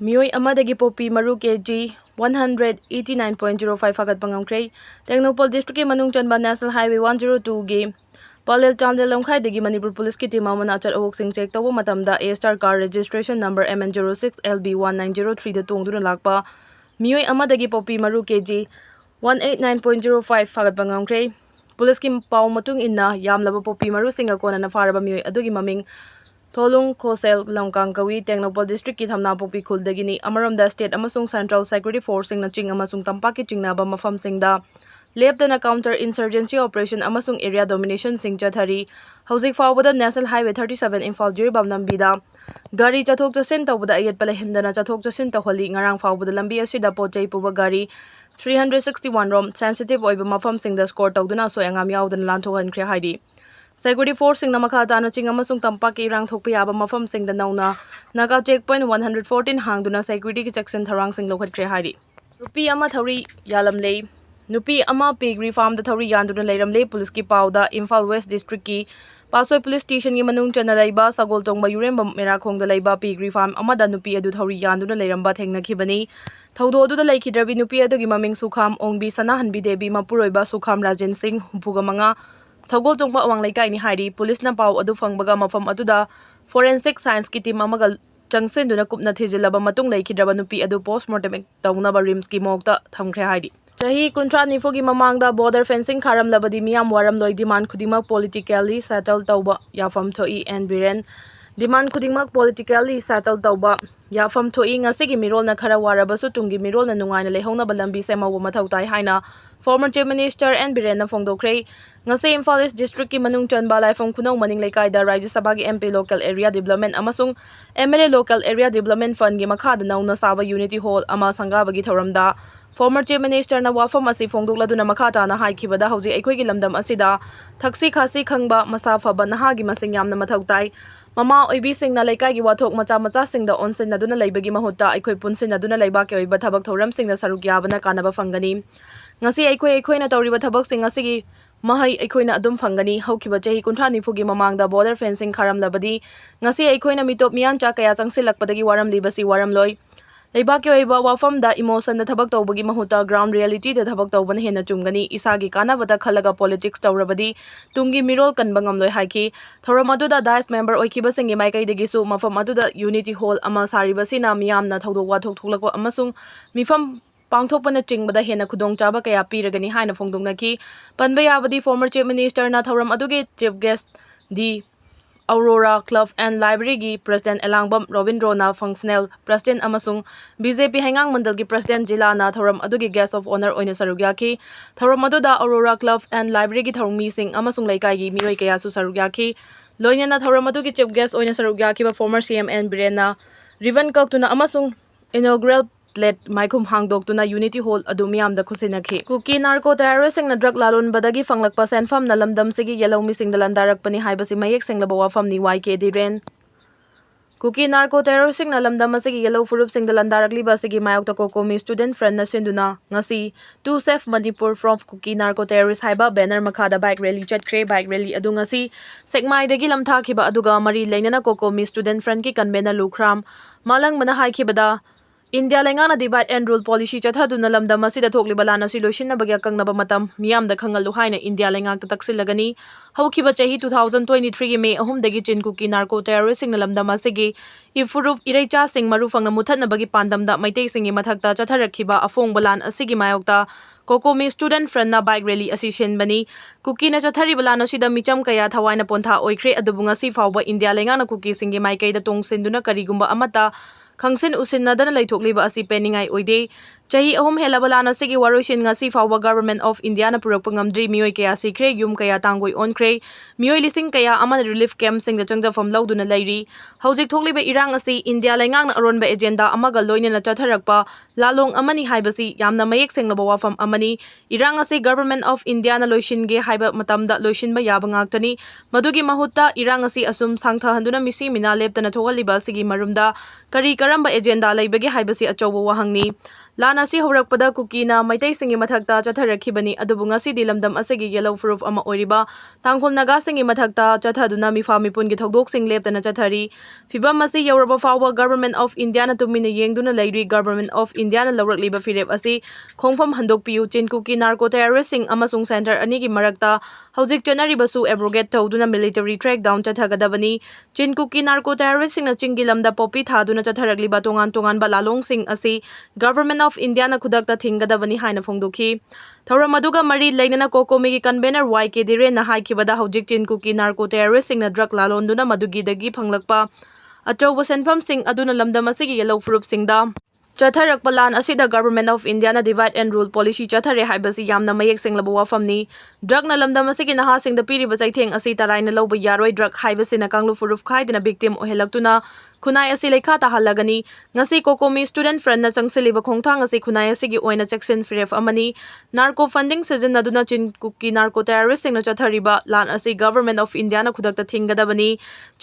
Mioi amadagi popi maru kg 189.05 fagat pangamkrei Technopol district ke manung Chennba National Highway 102 ge Palel Chandel Lomkhai degi Manipur Police ki team amana achar awok sing check tawo matamda A star car registration number MN06 LB1903 da tongduna lakpa Mioi amadagi popi maru kg 189.05 fagat pangamkrei Police ki pau matung inna yamlaba popi maru singa kona na faraba mioi adugi maming Tholung Khosel Lamkang Kawi Technopol District ki thamna popi khuldagini Amaramda State amasung Central Security Force sing na ching amasung Tampaki chingnaba mafam singda leptana counter insurgency operation amasung area domination sing chathari hauzik fawbada National Highway 37 Imphal Jiribam lambida gari chathok chasin tawbada ayat pala hindana chathok chasin tawhali ngarang fawbada lambi asida pochai puba gari 361 rom sensitive oiba mafam singda score tawduna so angam yaudana lanthohan khre haidi Security Force sing namakha tana ching amasung Tampaki rang thokpi aba mafam sing da nauna naga checkpoint 114 hangduna security ki section tharang sing lokhat kre hari nupi ama thori yalam lei nupi ama pigri farm da thori yanduna leiram lei police ki pauda Imphal West District ki Pasoi Police Station ki manung chana leiba sagol tongba yuremba merakhong da leiba pigri farm ama da nupi adu thori yanduna leiramba thengna khibani thaudo adu da leikhidраbi nupi adu gi maming Sukham Ongbi Sanahanbi Devi Mapuroiba Sukham Rajan Singh Hupuga manga Sagol tongba awang laikai ni hairi police na pau adu fangbaga mafam aduda forensic science ki team amaga changsen duna kupna thijilaba matung laikhidraba nupi adu postmortem tawnaba rims ki mokta thamkhre hairi chahi kuntra nifu gi mamangda border fencing kharam labadi miyam waram loi demand khudingmak politically settle tawba yafam thoi and biren demand khudingmak politically settle tawba yafam thoi ngasi gi mirol na khara warabasu tungi mirol na nungaina lehongna balambi semawa mathau tai haina former chief minister and biren na phongdokhrei ngasi Imphal East District ki manung Chennba laifong khunau maning laikai da Rajya Sabha gi MP Local Area Development amasung MLA Local Area Development Fund gi makha da nauna saba Unity Hall ama sangaba gi thoramda former chief minister na wafam asi phongdokladuna makha ta na haikibada hauji aikoi gi lamdam asida thaksi khasi khangba masafa ba naha gi masing yamna mathau tai mama oibi sing na laikai gi wathok macha sing da onsen na duna laibagi mahutta aikoi punsin na duna laiba ke oiba thabak thoram sing na saruk yabana kanaba fangani ngasi aikoi na tawriba thabak sing asigi mahai aikoina adum fangani haukiba chahi kunthra nifugi mamangda border fencing kharam labadi ngasi aikoina mitop miyan cha kaya changsilakpadagi waram libasi waram loi leibaki oiba wafam da emotion da thabak tawbagi mahuta ground reality da thabak tawban hena chumgani isagi kanabada khalaga politics tawrabadi tungi mirol kanbangam loi haiki thoram adu da dice member oikiba singi maikai degi su mafam adu da unity hall ama saribasina miyamna thodok wathok thulakwa amasung mifam Pangthokpana chingbada hena khudong chaba kaya piragani haina phongdongnaki panba yabadi former chief minister na thoram adugi chief guest di Aurora Club and Library gi president Elangbam Rovindro na functional president amasung BJP hangang mandal gi president jila na thoram adugi guest of honor oina sarugyaki thoram aduda Aurora Club and Library gi thormi sing amasung laikai gi miroi kaya su sarugyaki loina na thoram adugi chief guest oina sarugyaki ba former CMN Birena Riven Kaktuna amasung inaugural let maikum hangdok tuna Unity Hall adumiyam da khusinakhi Kuki narco terrorist sing na drug lalon badagi fanglakpa senfam na lamdam sigi yellow missing dalandarak pani haibasi mayek sing labawa fam ni YK diren Kuki narco terrorist sing na lamdam sigi yellow furup sing dalandarak liba sigi mayok ta kokomi student friend na sinduna ngasi to save Manipur from Kuki narco terrorist haiba banner makhada bike rally chatkre bike rally adu ngasi sekmai degi lamtha khiba aduga mari leinana kokomi student friend ki kanbena lukram malang mana haikibada India lengana divide and rule policy chathaduna lamdam asida thokli balana si loishinna bagya kangnaba matam miyam da khangalu haina India lengak ta taksilagani haukiba chahi 2023 gi May ahum dagi chin Kuki narco terrorist sing lamdam asigi ifurup ireicha sing maru fangna muthatna bagi pandam da Meitei singi mathakta chatharakhiba afong balan asigi mayokta Kokomi student friend na bike rally asi shenbani Kuki na chathari balana sida micham kaya thawaina pontha oikhre adubunga si fawba India lengana Kuki singi maikai da tongsenduna karigumba amata Khangsin usinnadana laithokliba asi peningai oide chahi ahum helabalana sigi waroishin ngasi fawba government of India na purakpa ngamdri mioi kaya sikre yum kaya tangoi onkre mioi lising kaya aman relief camp sing da changjafam lauduna lairi hauzik thokliba irang asi India lengang na aronba agenda amaga loina na chatharakpa lalong amani haibasi yamna mayek senglaba wafam amani irang asi government of India na loishinge haiba matamda loishinba yaba ngaktani madugi mahutta irang asi asum sangtha handuna misi mina leptana thogaliba sigi marumda kari karamba agenda laibagi haibasi achobo wahangni Lan asi haurakpada Kuki na Meitei singi mathakta chatharakibani adubu ngasidi lamdam asigi yellow proof ama oiriba Tangkhol Naga singi mathakta chathaduna mifa mipun gi thodok sing leptana chathari fibam asi yauraba fawba Government of India na tumina yengduna leiri Government of India na lawrakliba firep asi khongfam handokpiu chin Kuki narco terrorist sing amasung center ani gi marakta hojik chanaribasu abrogate thoduna military crackdown chathagadabani chin Kuki narco terrorist sing na chingi lamda popi thaduna chatharakliba tongan ba lalong sing asi Government of India na khudakta thingadabani haina phongdokhi thauram aduga mari leinana kokomigi convener YK Dire na haikibada hojik chin Kuki narco terrorist sing na drug lalonduna madugidagi phanglakpa achauba senpham sing aduna lamdam asigi yellow proof singda Chatharakpa lan asida Government of India na divide and rule policy chathare haibasi yamna mayek singlaba wafamni drug na lamdam asigi naha singda piriba saitheng asi taraina lawba yaroi drug haibasi na kanglu proof khaidina victim ohelaktuna khunai asi lekha ta halagani ngasi kokomi student friend na changsiliba khongthang asi khunai asigi oina section fref amani narco funding season aduna chin Kuki narco terrorist sing na chathariba lan asi Government of India na khudakta thingadabani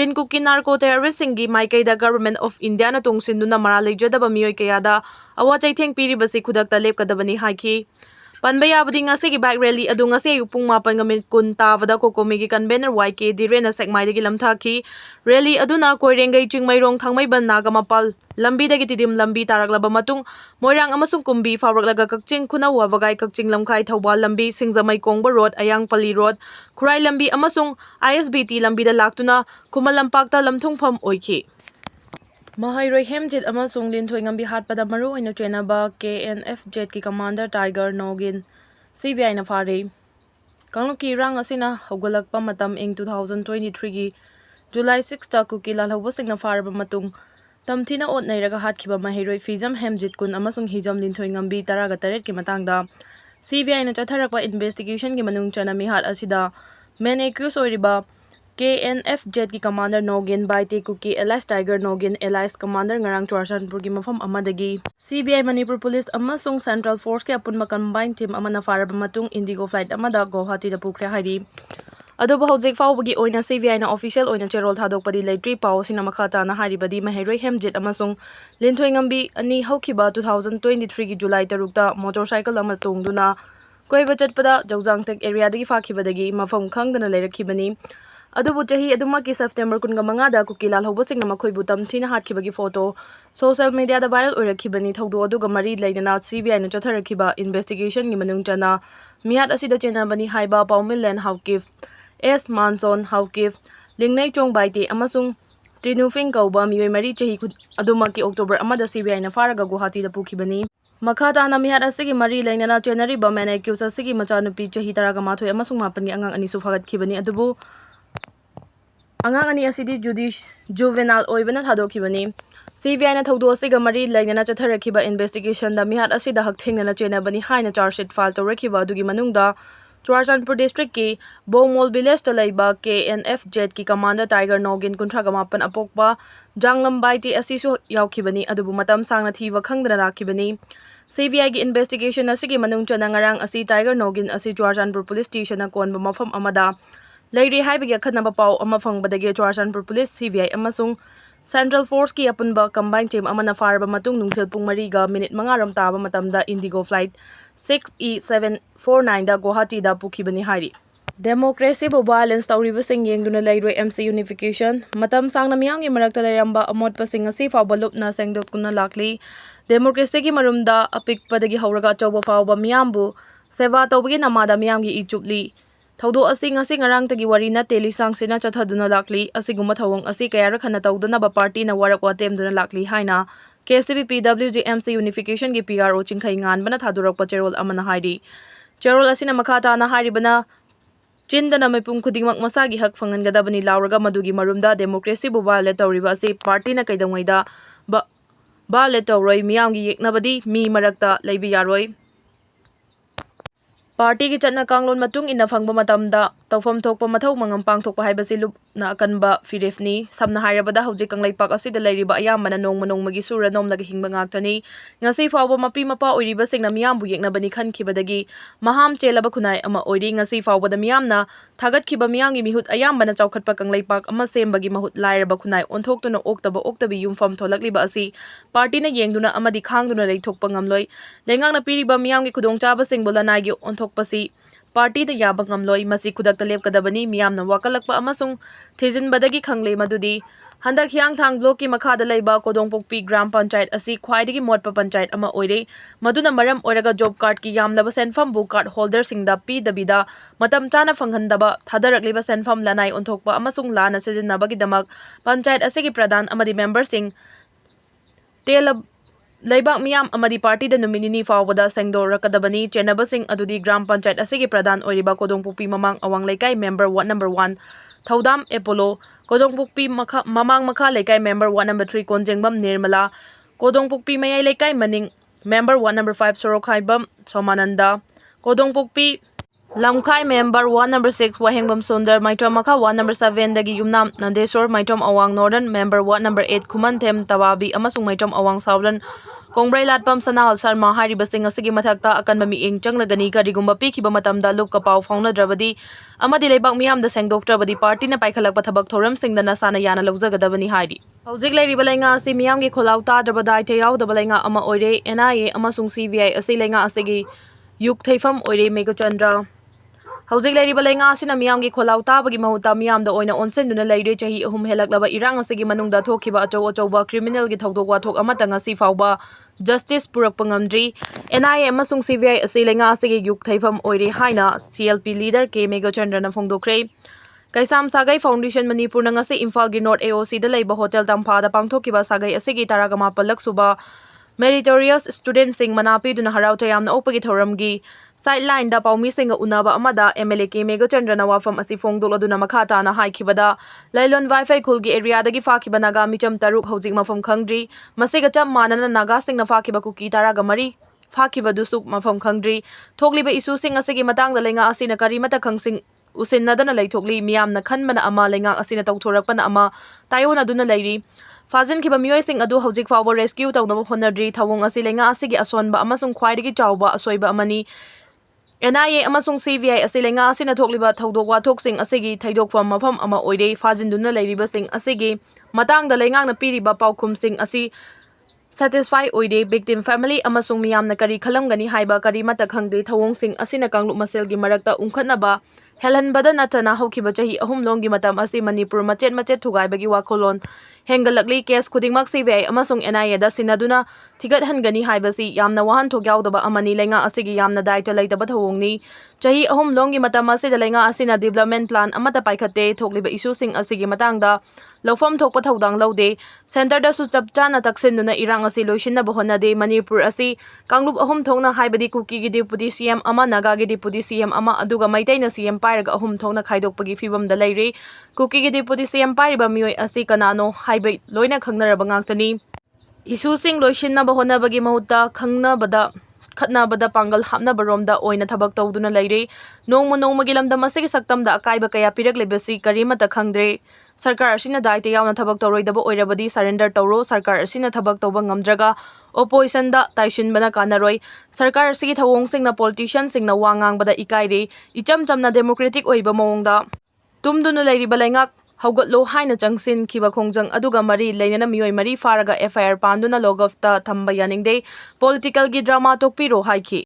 chin Kuki narco terrorist singi maikaida Government of India na tungsinduna mara leijadaba miyoi kayada awa chaitheng piribasi khudakta lepkadabani haiki Panbaya abdi ngasi ki bike rally adu ngasi upung mapan ngamin kun tavada kokomigi convener YK Dire na sekmai dagi lamthaki rally aduna koirengai chingmairong thangmai ban naga mapal lambi dagi tidim lambi taraklaba matung moirang amasung kumbi fawraklaga kakching khuna wabagai kakching lamkai thawbal lambi singjamai kongba road ayang pali road khurai lambi amasung ISBT lambi da laktuna kumal lampakta lamthungpham oikhi Mahairoi Hemjit amasung linthoi ngambi Hatpada Maruoiba Chennba KNF jet ki commander Tiger Nogin CBI na fare Kangluki rang asina hogalakpa matam ing 2023 gi July 6 ta Kuki Lal hawasing na fare ba matung tamthina ot nairaga hatkhiba Mahairoi Fijam Hemjit kun amasung hijam linthoi ngambi taraga taret ki matangda CBI na chatharakpa investigation gi manung chana mi hat asida main accused oiriba KNF jet ki commander Nogin Baite Kuki Elias Tiger Nogin Elias commander ngarang Chwarsanpur gi mafam amadagi CBI Manipur Police amasung Central Force ke apunma combined team amana faraba matung Indigo flight amada Guwahati da pukre haidi adobo hojik fawbagi oina CBI na official oina cherol thadokpadi leitri Pao sina makha tana haribadi Mahairoi Hemjit amasung linthoi ngambi ani haukiba 2023 gi July 3 ta motorcycle ama tongduna koiba chatpada Jawjangtek area dagi fakhibadagi mafam khangdana leirakibani Adubu chahi adumaki September kunga mangada Kuki Lal hobasing na makhoibu tamthina hatkibagi photo social media da viral oirakibani thawdo aduga mari leina CBI na chatharakiba investigation gi manung chana mihat asida chenabani haiba Paumillen Haukif S Manson Haukif Lingnei Chong Baite amasung Tinufing kauba miyoi mari chahi adumaki October amada CBI na faraga Guwahati da pukhibani Makha tana mihat asigi mari leina chenari ba mane accuse asigi machanupi chahi taraga mathoi amasung mapan gi angang ani su phagatkhibani adubu Angang ani asidi juvenile oibana thadokibani CBI na thawdo asiga mari lainana chatharakiba investigation da mihat asida hakthengna chenabani haina charge sheet file tawrakiba adugi manungda Chwarsanpur district ki Bomol village ta laiba KNF jet ki commander Tiger Nogin kunthagamapan apokpa Janglam Baiti asisu yaukibani adubu matam sangna thiwa khangdana rakibani CBI gi investigation asigi manung chana ngarang asi Tiger Nogin asi Chwarsanpur police station na konba mafam amada Leiri haibagi akhanaba pau ama fangbadagi Chwarsanpur Police CBI amasung Central Force ki apunba combined team amana farba matung nungthil pung 4 ga minute 5 ram taba matamda Indigo flight 6E749 da Guwahati da pukhibani hairi Democracy bu violence tawriba sing yengduna leiroi MC unification matam sangna miyang gi marakta leiramba amotpa sing asi fawba lupna sengdot kunna lakli Democracy gi marumda apikpadagi hauraga chawba fawba miyambu seva tawbagi namada miyam gi ichupli Thawdo asing ngarang tagi wari na telisang sina chathaduna lakli asiguma thawong asi kayara khana tawduna ba party na warakwa temduna lakli haina KCB PWGMC unification gi PRO chingkhai ngan bana thadurakpa cherol amana haidi cherol asina makha tana hairibana chindana maipum khudingmak masagi hak fangangadabani lauraga madugi marumda democracy bu violate tawriba asi party na kaidangwaida violate tawroi miyamgi yeknabadi mi marakta leibi yaroi Party ki chatna kanglon matung ina phangba matamda tawfam thokpa mathau mangam pangthokpa haibasi lupna akanba firefni samna hairabada hojik kanglaipak asida leiriba ayambana nongmagi sura nomlagi hingba ngaktani ngasi fawba mapi mapa oiriba singna miyambu yeknabani khankibadagi maham chelaba khunai ama oiri ngasi fawbada miyamna thagatkiba miyamgi mihut ayambana chawkhatpa kanglaipak ama sembagi mahut lairaba khunai onthoktuna oktabi yumfam tholakliba asi party na yengduna amadi khangduna leithokpa ngamloi lengangna piriba miyamgi khudongchaba singbola naigi pasi party da yaba ngamloi masi khudakta lepkadabani miyamna wakalakpa amasung thijinbadagi khangle madudi handak hyang thang block ki makhada leiba kodongpokpi gram panchayat asi khwaidagi motpa panchayat ama oire maduna maram oiraga job card ki yamnaba senfam bu card holder singda pi dabida matam chana phanghandaba thadarakliba senfam lanai onthokpa amasung lana sejinabagi damak panchayat asigi pradhan amadi member sing telab Laibak miyam amadi party da nominee fawbada sengdor rakadabani Chennba sing adudi gram panchayat asigi pradhan oiriba kodongpokpi mamang awang laikai member ward number 1 Thaudam Apollo kodongpokpi mamang makha laikai member ward number 3 Konjengbam Nirmala kodongpokpi mayai laikai maning member ward number 5 Sorokhaibam Somananda kodongpokpi Lamkai member ward number 6 Wahengbam Sundar Maitom Makha ward number 7 dagi Yumnam Nandeswar Maitom Awang Northern member ward number 8 Khumanthem Tawabi amasung Maitom Awang Southern Kongbrai Latpam Sanal Sarma hariba sing asigi mathakta akanba mieng changlagani karigumba pikhiba matamda lupka pau faunadravadi amadi leibak miyamda sengdoktrabadi party na paikhalakpa thabak thoram singdana sana yana lawjagadabani hairi hojik leiriba lainga asi miyamgi kholau tadraba daite yaudaba lainga ama oire NIA amasung CBI asi lainga asigi yuk theifam oire Mego Chandra Hojik leiriba lainga asina miyamgi kholau tabagi mahuta miyamda oina onsenduna leire chahi ahum helaklaba irang asigi manungda thokhiba achouba criminal gi thodok wathok amata ngasi fawba justice purakpa ngamdri NIA amasung CBI asi lainga asigi yuk theifam oire haina CLP leader K Mego Chandra na phongdokre Kaisam Sagai Foundation Manipur na ngasi Imphal gi North AOC da leiba hotel Tamphada pangthokiba sagai asigi taragama palak suba Meritorious student sing manapi duna harau tayamna opagi thoramgi sideline da paumi singa unaba amada MLA K Mego Chandra na wafam asi fongdol aduna makhata na haikibada lailon wifi khulgi area dagi fakiba naga micham taruk hojik mafam khangdri masiga cham manana naga sing na fakiba kuki taraga mari fakiba dusuk mafam khangdri thokliba isu sing asigi matang da lenga asina karimata khangsing usinnadana leithokli miyamna khanbana ama lenga asina tawthorakpana ama tayona duna leiri Fazin kiba miyoi sing adu hojik fawba rescue tawnaba honadri thawong asi lenga asigi asonba amasung khwaidagi chawba asoiba amani NIA amasung CBI asi lenga asina thokliba thodok wathok sing asigi thaidokfam mafam ama oire fajinduna leiriba sing asigi matangda lengangna piriba paukhum sing asi satisfy oide victim family amasung miyamna kari khalamgani haiba kari mata khangde thawong sing asina kanglu maselgi marakta umkhatnaba Helhanbada natana hokhiba chahi ahum longi matam asi Manipur machet thugaibagi wakolon hengalakli case khudingmak CBI amasung NIA da sinaduna thigathangani haibasi yamna wahan thok yaudaba amani lenga asigi yamna daita leitaba thawongni chahi ahum longi matam asi da lenga asina development plan amata paikhatte thokliba issue sing asigi matangda lawfam thokpa thodang laude center da su chapchana taksinduna irang asi loishinna bahonade Manipur asi kanglup ahum thongna haibadi Kuki gi deputy CM ama Naga gi deputy CM ama aduga Meitei na CM pairaga ahum thongna khaidokpagi fibam da leire Kuki gi deputy CM pairiba miyoi asi kanano haibai loina khangnaraba ngaktani issue sing loishinna bahonabagi mahuta khangnabada khatnabada pangal hapnabaromda oina thabak tawduna leire nongmagi lamdam asigi saktamda akaiba kaya piraklebasi karimata khangdre Sarkar asina daite yauna thabak tawroidaba oirabadi surrender tawro sarkar asina thabak tawba ngamdraga opposition da taishinbana kanaroi sarkar asigi thawong singna politician singna wangangbada ikaire icham chamna democratic oiba mawongda tumduna leiriba laingak haugatlo haina changsin khiba khongjang aduga mari leinana miyoi mari faraga FIR panduna logofta thamba yaningde political gi drama tokpiro haiki